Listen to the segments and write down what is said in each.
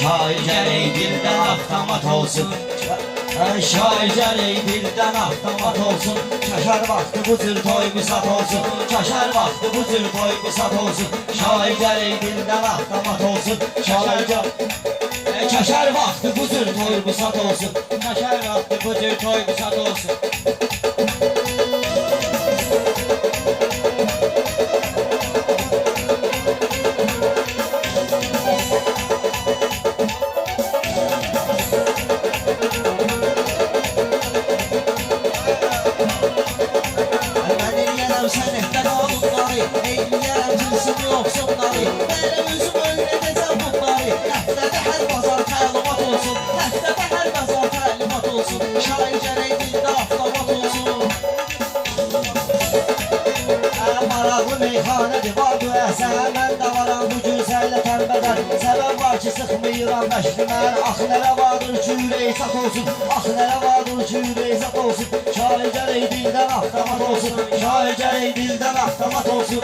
Şair gərək dildən avtomat olsun. Şair gərək dildən avtomat olsun. Kəşər vaxtı bu cür toy bisat olsun. Kəşər vaxtı bu cür toy bisat olsun. Şair gərək dildən avtomat olsun. Kəşər vaxtı bu cür toy bisat olsun. Kəşər vaxtı bu cür toy bisat olsun. Sənətdən alınları, eyləyərəm cılsın yoxsunları. Mənim özüm öyrədəcəm bunları. Həftədə hər bazar təlimat olsun. Həftədə hər bazar təlimat olsun. Şair gərək dildə avtomat olsun. Maraqlı meyxanədir, var bu əsən. Mən də varam bu güzəllə tərbədən. Səbəb var ki, sıxmayıram məşqi mən. Ax nələ vardır ki, üreyzat olsun. Ax nələ vardır ki, üreyzat olsun. Şair gərək dildən avtomat olsun. Şair gərək dildən avtomat olsun.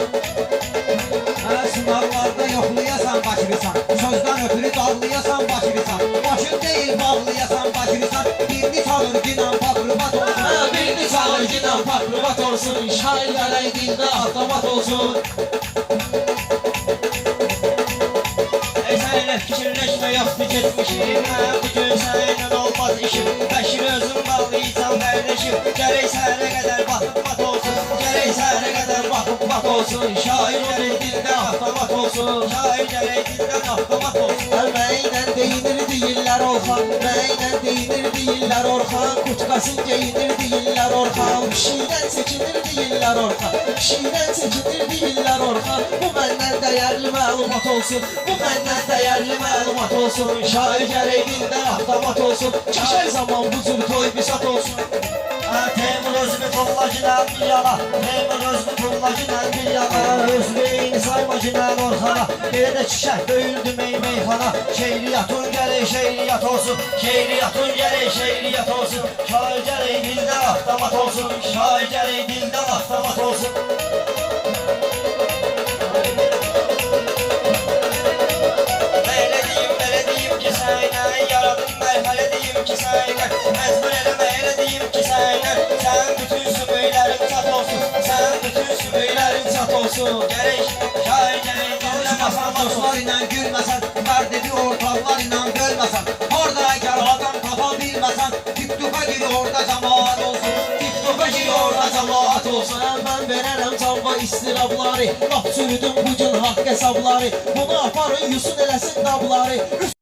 Sınavlarda yoxlayasan başlısan. Sözdən ötürü dağlayasan başlısan. Başın deyil bağlayasan başlısan. Birini çalır ginan pakrubat olsun. Birini çalır ginan pakrubat olsun. Şair gərək dildə avtomat olsun. Sənlə fikirləşmə yoxdur getmişim. Bugün səninlə olmaz işim. Bəşir özüm bağlayacam qardeşim. Gərək sənə qədər baxıb olsun. Gərək sənə qədər baxıb olsun. Şair gərək dildə avtomat olsun. Şair gərək dildə avtomat olsun. Məylə deyinir deyirlər Orxan. Məylə deyinir deyirlər Orxan. Kutqasın geyinir deyirlər Orxan. Kişidən çəkinir deyirlər Orxan. Kişidən çəkinir deyirlər Orxan. Bu məndən dəyərli məlumat olsun. Bu məndən dəyərli məlumat olsun. Şair gərək dildə avtomat olsun. Çaşar zaman bu cür toy bisat olsun. Teymur özünü tollacıdan bir yana. Teymur özünü tollacıdan bir yana. Özbeyini saymacıdan Orxana. Bir də çiçək döyüldü meyxana. Şeiriyyatın gərək şeiriyyat olsun. Şeiriyyatın gərək şeiriyyat olsun. Şair gərək dildə avtomat olsun. Şair gərək dildə avtomat olsun. Belə deyim ki sənə yaradım mərhələ deyim ki sənə məcbur eləmə elə deyim ki sənə sən bütün sümüklərin çat olsun. Sən bütün sümüklərin çat olsun. Gərək şair gərək dildə avtomat olsun. Dostlar ilə gülməsən, var dedi ortaqlar ilə bölməsən. Orada əgər adam tapa bilməsən, TikTok'a gir orada cəmaat olsun. TikTok'a gir orada cəmaat olsun. Mən verərəm canva istirabları. Lap çürüdüm bugün haqq hesabları. Bunu aparın yusun eləsin dabları.